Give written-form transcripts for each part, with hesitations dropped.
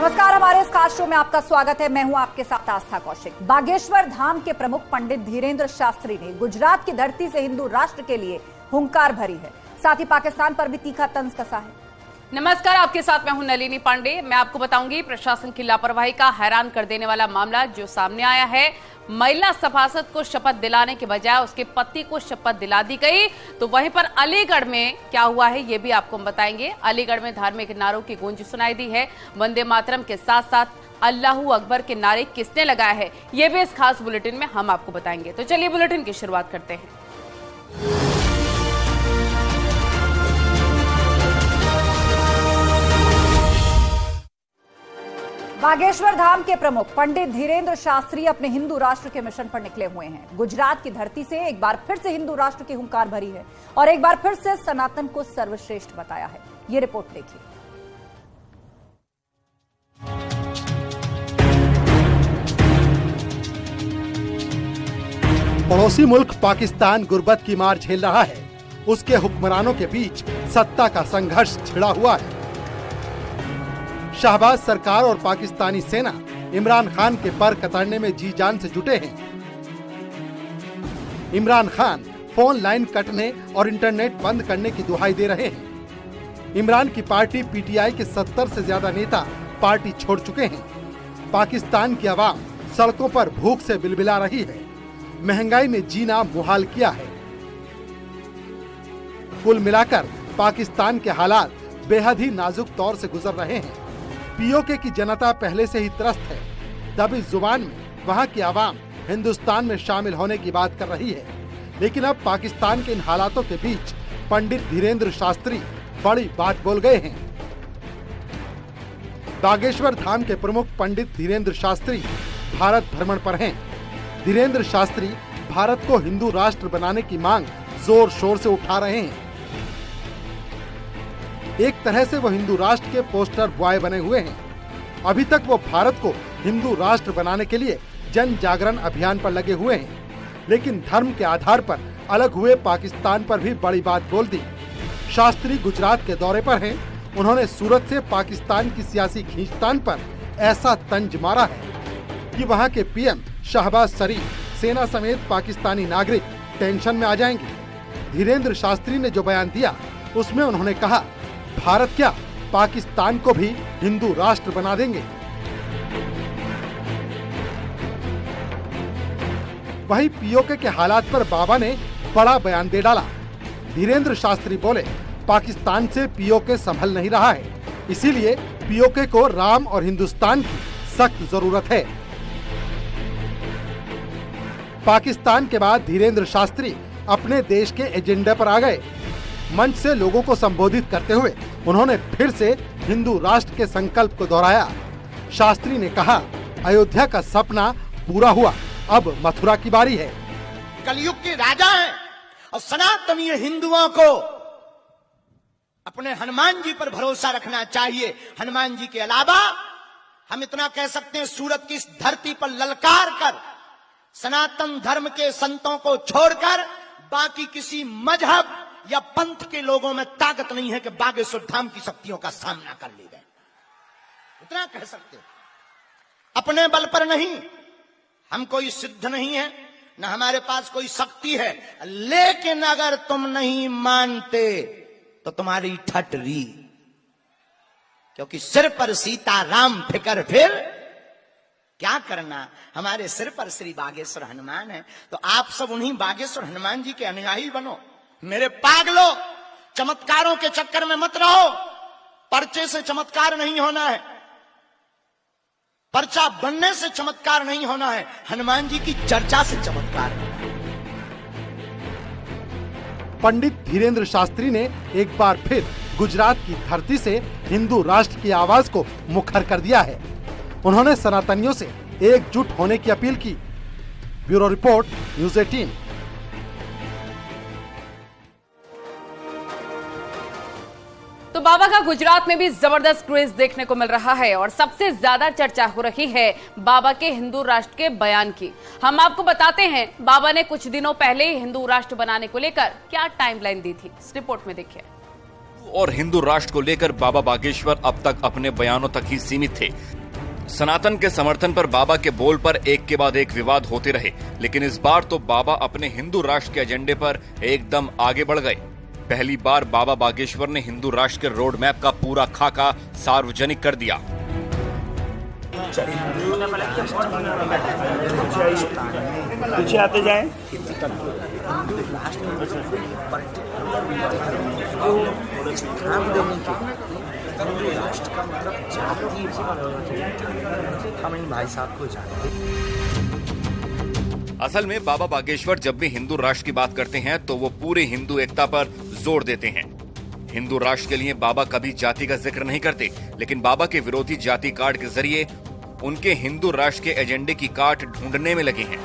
नमस्कार, हमारे इस खास शो में आपका स्वागत है। मैं हूं आपके साथ आस्था कौशिक। बागेश्वर धाम के प्रमुख पंडित धीरेन्द्र शास्त्री ने गुजरात की धरती से हिंदू राष्ट्र के लिए हुंकार भरी है, साथ ही पाकिस्तान पर भी तीखा तंज कसा है। नमस्कार, आपके साथ मैं हूं नलिनी पांडे। मैं आपको बताऊंगी प्रशासन की लापरवाही का हैरान कर देने वाला मामला जो सामने आया है। महिला सभासद को शपथ दिलाने के बजाय उसके पति को शपथ दिला दी गई। तो वहीं पर अलीगढ़ में क्या हुआ है ये भी आपको हम बताएंगे। अलीगढ़ में धार्मिक नारों की गूंज सुनाई दी है। वंदे मातरम के साथ साथ अल्लाहू अकबर के नारे किसने लगाए हैं ये भी इस खास बुलेटिन में हम आपको बताएंगे। तो चलिए बुलेटिन की शुरुआत करते हैं। बागेश्वर धाम के प्रमुख पंडित धीरेन्द्र शास्त्री अपने हिंदू राष्ट्र के मिशन पर निकले हुए हैं। गुजरात की धरती से एक बार फिर से हिंदू राष्ट्र की हुंकार भरी है और एक बार फिर से सनातन को सर्वश्रेष्ठ बताया है। ये रिपोर्ट देखिए। पड़ोसी मुल्क पाकिस्तान गुर्बत की मार झेल रहा है। उसके हुक्मरानों के बीच सत्ता का संघर्ष छिड़ा हुआ है। शहबाज सरकार और पाकिस्तानी सेना इमरान खान के पर कतरने में जी जान से जुटे हैं। इमरान खान फोन लाइन कटने और इंटरनेट बंद करने की दुहाई दे रहे हैं। इमरान की पार्टी पीटीआई के 70 से ज्यादा नेता पार्टी छोड़ चुके हैं। पाकिस्तान की आवाम सड़कों पर भूख से बिलबिला रही है। महंगाई में जीना मुहाल किया है। कुल मिलाकर पाकिस्तान के हालात बेहद ही नाजुक दौर से गुजर रहे हैं। पीओके की जनता पहले से ही त्रस्त है। दबी जुबान में वहाँ की आवाम हिंदुस्तान में शामिल होने की बात कर रही है। लेकिन अब पाकिस्तान के इन हालातों के बीच पंडित धीरेन्द्र शास्त्री बड़ी बात बोल गए हैं। बागेश्वर धाम के प्रमुख पंडित धीरेन्द्र शास्त्री भारत भ्रमण पर हैं। धीरेन्द्र शास्त्री भारत को हिंदू राष्ट्र बनाने की मांग जोर शोर से उठा रहे हैं। एक तरह से वो हिंदू राष्ट्र के पोस्टर बॉय बने हुए हैं। अभी तक वो भारत को हिंदू राष्ट्र बनाने के लिए जन जागरण अभियान पर लगे हुए हैं, लेकिन धर्म के आधार पर अलग हुए पाकिस्तान पर भी बड़ी बात बोल दी। शास्त्री गुजरात के दौरे पर हैं। उन्होंने सूरत से पाकिस्तान की सियासी खींचतान पर ऐसा तंज मारा है कि वहाँ के पीएम शहबाज शरीफ, सेना समेत पाकिस्तानी नागरिक टेंशन में आ जाएंगे। धीरेन्द्र शास्त्री ने जो बयान दिया उसमें उन्होंने कहा, भारत क्या पाकिस्तान को भी हिंदू राष्ट्र बना देंगे। वहीं पीओके के हालात पर बाबा ने बड़ा बयान दे डाला। धीरेन्द्र शास्त्री बोले, पाकिस्तान से पीओके संभल नहीं रहा है, इसीलिए पीओके को राम और हिंदुस्तान की सख्त जरूरत है। पाकिस्तान के बाद धीरेन्द्र शास्त्री अपने देश के एजेंडे पर आ गए। मंच से लोगों को संबोधित करते हुए उन्होंने फिर से हिंदू राष्ट्र के संकल्प को दोहराया। शास्त्री ने कहा, अयोध्या का सपना पूरा हुआ, अब मथुरा की बारी है। कलयुग के राजा हैं और सनातनीय हिंदुओं को अपने हनुमान जी पर भरोसा रखना चाहिए। हनुमान जी के अलावा हम इतना कह सकते हैं, सूरत की इस धरती पर ललकार कर सनातन धर्म के संतों को छोड़कर बाकी किसी मजहब या पंथ के लोगों में ताकत नहीं है कि बागेश्वर धाम की शक्तियों का सामना कर ले गए। इतना कह सकते, अपने बल पर नहीं, हम कोई सिद्ध नहीं है, न हमारे पास कोई शक्ति है, लेकिन अगर तुम नहीं मानते तो तुम्हारी ठटरी, क्योंकि सिर पर सीता राम फिकर फिर क्या करना। हमारे सिर पर श्री बागेश्वर हनुमान है, तो आप सब उन्हीं बागेश्वर हनुमान जी के अनुयायी बनो। मेरे पागलो, चमत्कारों के चक्कर में मत रहो। पर्चे से चमत्कार नहीं होना है, पर्चा बनने से चमत्कार नहीं होना है, हनुमान जी की चर्चा से चमत्कार होना है। पंडित धीरेन्द्र शास्त्री ने एक बार फिर गुजरात की धरती से हिंदू राष्ट्र की आवाज को मुखर कर दिया है। उन्होंने सनातनियों से एकजुट होने की अपील की। Bureau report, news 18। तो बाबा का गुजरात में भी जबरदस्त क्रेज देखने को मिल रहा है और सबसे ज्यादा चर्चा हो रही है बाबा के हिंदू राष्ट्र के बयान की। हम आपको बताते हैं बाबा ने कुछ दिनों पहले ही हिंदू राष्ट्र बनाने को लेकर क्या टाइमलाइन दी थी। इस रिपोर्ट में देखिए। और हिंदू राष्ट्र को लेकर बाबा बागेश्वर अब तक अपने बयानों तक ही सीमित थे। सनातन के समर्थन पर बाबा के बोल पर एक के बाद एक विवाद होते रहे, लेकिन इस बार तो बाबा अपने हिंदू राष्ट्र के एजेंडे पर एकदम आगे बढ़ गए। पहली बार बाबा बागेश्वर ने हिंदू राष्ट्र के रोड मैप का पूरा खाका सार्वजनिक कर दिया। पीछे आते जाएं। राष्ट्र का मतलब जाति हम इन भाई साहब को जानते। असल में बाबा बागेश्वर जब भी हिंदू राष्ट्र की बात करते हैं तो वो पूरे हिंदू एकता पर जोर देते हैं। हिंदू राष्ट्र के लिए बाबा कभी जाति का जिक्र नहीं करते, लेकिन बाबा के विरोधी जाति कार्ड के जरिए उनके हिंदू राष्ट्र के एजेंडे की काट ढूंढने में लगे हैं।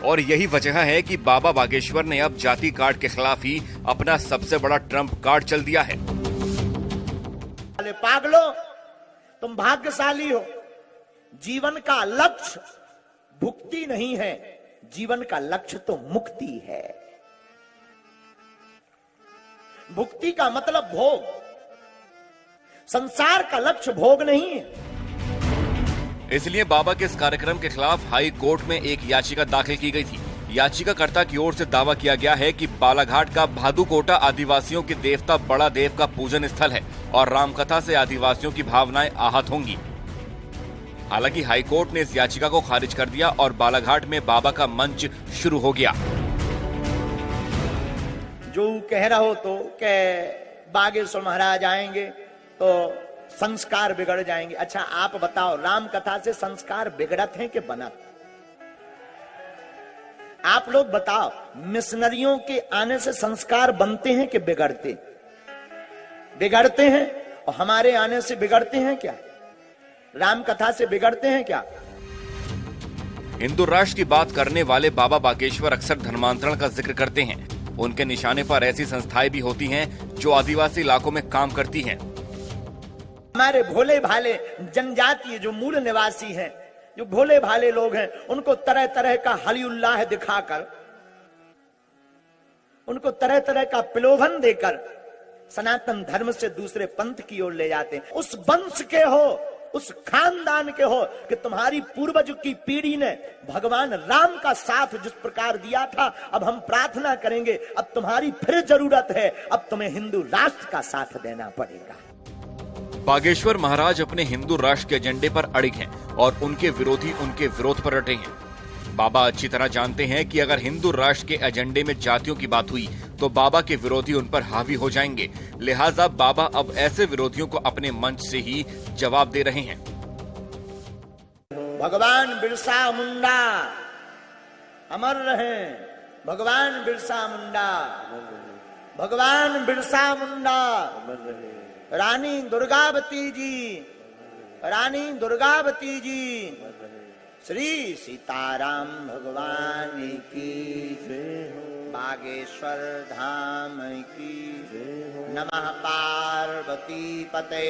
और यही वजह है कि बाबा बागेश्वर ने अब जाति कार्ड के खिलाफ ही अपना सबसे बड़ा ट्रम्प कार्ड चल दिया है। पागलो, तुम भाग्यशाली हो। जीवन का लक्ष्य भुक्ति नहीं है, जीवन का लक्ष्य तो मुक्ति है। भुक्ति का मतलब भोग, संसार का लक्ष्य भोग नहीं है। इसलिए बाबा के इस कार्यक्रम के खिलाफ हाई कोर्ट में एक याचिका दाखिल की गई थी। याचिकाकर्ता की ओर से दावा किया गया है कि बालाघाट का भादुकोटा आदिवासियों के देवता बड़ा देव का पूजन स्थल है और रामकथा से आदिवासियों की भावनाएं आहत होंगी। हालांकि हाईकोर्ट ने इस याचिका को खारिज कर दिया और बालाघाट में बाबा का मंच शुरू हो गया। जो कह रहा हो तो के बागेश्वर महाराज आएंगे तो संस्कार बिगड़ जाएंगे। अच्छा आप बताओ, राम कथा से संस्कार बिगड़त हैं कि बनत? आप लोग बताओ, मिशनरियों के आने से संस्कार बनते हैं कि बिगड़ते? बिगड़ते हैं। और हमारे आने से बिगड़ते हैं क्या? राम कथा से बिगड़ते हैं क्या? हिंदू राष्ट्र की बात करने वाले बाबा बागेश्वर अक्सर धर्मांतरण का जिक्र करते हैं। उनके निशाने पर ऐसी संस्थाएं भी होती हैं जो आदिवासी इलाकों में काम करती हैं। हमारे भोले भाले जनजातीय जो मूल निवासी हैं, जो भोले भाले लोग हैं, उनको तरह तरह का हली उल्लाह दिखाकर, उनको तरह तरह का प्रलोभन देकर सनातन धर्म से दूसरे पंथ की ओर ले जाते हैं। उस वंश के हो, उस खानदान के हो कि तुम्हारी पूर्वज की पीढ़ी ने भगवान राम का साथ जिस प्रकार दिया था, अब हम प्रार्थना करेंगे, अब तुम्हारी फिर जरूरत है, अब तुम्हें हिंदू राष्ट्र का साथ देना पड़ेगा। बागेश्वर महाराज अपने हिंदू राष्ट्र के एजेंडे पर अड़िग हैं और उनके विरोधी उनके विरोध पर डटे हैं। बाबा अच्छी तरह जानते हैं कि अगर हिंदू राष्ट्र के एजेंडे में जातियों की बात हुई तो बाबा के विरोधी उन पर हावी हो जाएंगे। लिहाजा बाबा अब ऐसे विरोधियों को अपने मंच से ही जवाब दे रहे हैं। भगवान बिरसा मुंडा अमर रहे, भगवान बिरसा मुंडा, भगवान बिरसा मुंडा, रानी दुर्गावती जी, रानी दुर्गावती जी, श्री सीताराम भगवान की जय हो, बागेश्वर धाम की जय हो, नमः पार्वती पते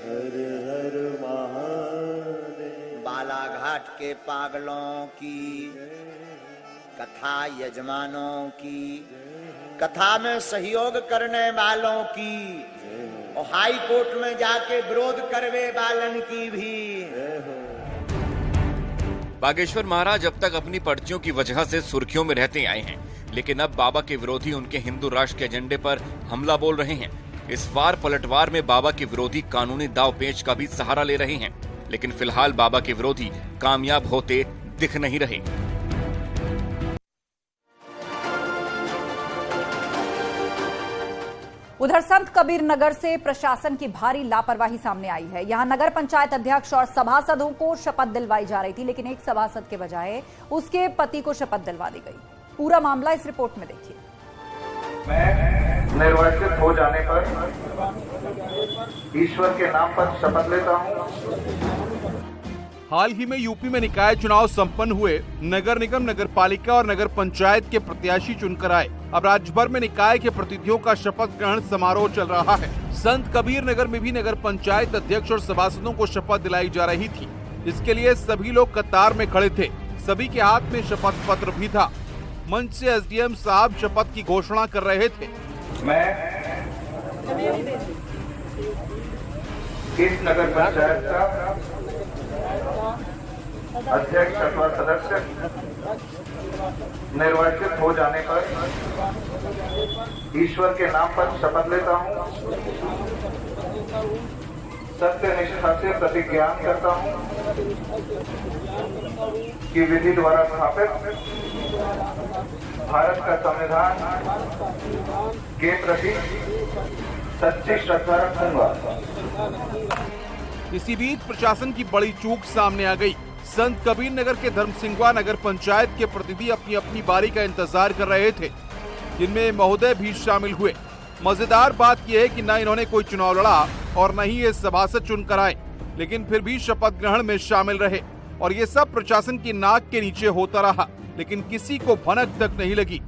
हर हर महादेव। बालाघाट के पागलों की, कथा यजमानों की, कथा में सहयोग करने वालों की और हाई कोर्ट में जाके विरोध करवे वालन की भी। बागेश्वर महाराज अब तक अपनी पर्चियों की वजह से सुर्खियों में रहते आए हैं, लेकिन अब बाबा के विरोधी उनके हिंदू राष्ट्र के एजेंडे पर हमला बोल रहे हैं। इस वार पलटवार में बाबा के विरोधी कानूनी दाव पेच का भी सहारा ले रहे हैं, लेकिन फिलहाल बाबा के विरोधी कामयाब होते दिख नहीं रहे। उधर संत कबीर नगर से प्रशासन की भारी लापरवाही सामने आई है। यहां नगर पंचायत अध्यक्ष और सभासदों को शपथ दिलवाई जा रही थी, लेकिन एक सभासद के बजाय उसके पति को शपथ दिलवा दी गई। पूरा मामला इस रिपोर्ट में देखिए। मैं निर्वाचित हो जाने पर ईश्वर के नाम पर शपथ लेता हूं। हाल ही में यूपी में निकाय चुनाव संपन्न हुए। नगर निगम, नगर पालिका और नगर पंचायत के प्रत्याशी चुनकर आए। अब राज्य भर में निकाय के प्रतिनिधियों का शपथ ग्रहण समारोह चल रहा है। संत कबीर नगर में भी नगर पंचायत अध्यक्ष और सभासदों को शपथ दिलाई जा रही थी। इसके लिए सभी लोग कतार में खड़े थे। सभी के हाथ में शपथ पत्र भी था। मंच से एसडीएम साहब शपथ की घोषणा कर रहे थे। मैं इस नगर पंचायत का अध्यक्ष अथवा सदस्य निर्वाचित हो जाने पर ईश्वर के नाम पर शपथ लेता हूँ, सत्य निष्ठा से प्रतिज्ञा करता हूँ कि विधि द्वारा स्थापित भारत का संविधान के प्रति सच्ची श्रद्धा रखूंगा। इसी बीच प्रशासन की बड़ी चूक सामने आ गई। संत कबीर नगर के धर्मसिंघवा नगर पंचायत के प्रतिनिधि अपनी अपनी बारी का इंतजार कर रहे थे, जिनमें महोदय भी शामिल हुए। मजेदार बात यह है कि न इन्होंने कोई चुनाव लड़ा और न ही ये सभासद चुनकर आए, लेकिन फिर भी शपथ ग्रहण में शामिल रहे और ये सब प्रशासन की नाक के नीचे होता रहा, लेकिन किसी को भनक तक नहीं लगी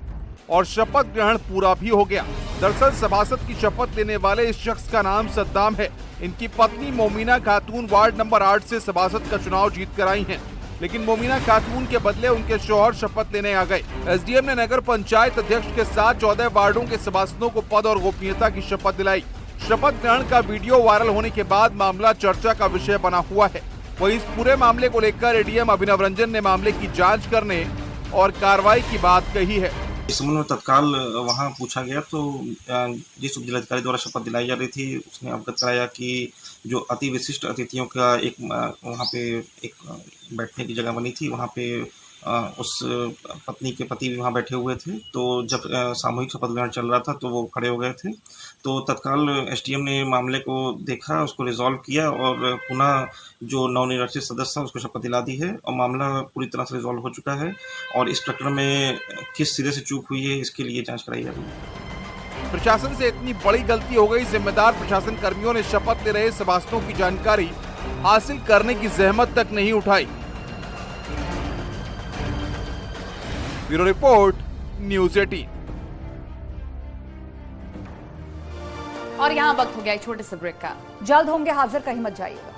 और शपथ ग्रहण पूरा भी हो गया। दरअसल सभासद की शपथ लेने वाले इस शख्स का नाम सद्दाम है। इनकी पत्नी मोमिना खातून वार्ड नंबर 8 से सभासद का चुनाव जीत कर आई हैं, लेकिन मोमिना खातून के बदले उनके शौहर शपथ लेने आ गए। एसडीएम ने नगर पंचायत अध्यक्ष के साथ 14 वार्डों के सभासदों को पद और गोपनीयता की शपथ दिलाई। शपथ ग्रहण का वीडियो वायरल होने के बाद मामला चर्चा का विषय बना हुआ है। वहीं इस पूरे मामले को लेकर एडीएम अभिनव रंजन ने मामले की जांच करने और कार्रवाई की बात कही है। इस संबंध में तत्काल वहां पूछा गया तो जिस जिलाधिकारी द्वारा शपथ दिलाई जा रही थी उसने अवगत कराया कि जो अति विशिष्ट अतिथियों का एक वहां पे एक बैठने की जगह बनी थी, वहां पे उस पत्नी के पति भी वहां बैठे हुए थे। तो जब सामूहिक शपथ ग्रहण चल रहा था तो वो खड़े हो गए थे। तो तत्काल एसडीएम ने मामले को देखा, उसको रिजॉल्व किया और पुनः जो नवनिर्वाचित सदस्य था उसको शपथ दिला दी है और मामला पूरी तरह से रिजॉल्व हो चुका है। और इस प्रकरण में किस सिरे से चूक हुई है इसके लिए जांच कराई जा रही है। प्रशासन से इतनी बड़ी गलती हो गई, जिम्मेदार प्रशासन कर्मियों ने शपथ ले रहे सभासदों की जानकारी हासिल करने की जहमत तक नहीं उठाई। Bureau report, news 18। और यहाँ वक्त हो गया एक छोटे से ब्रेक का। जल्द होंगे हाजिर, कहीं मत जाइएगा।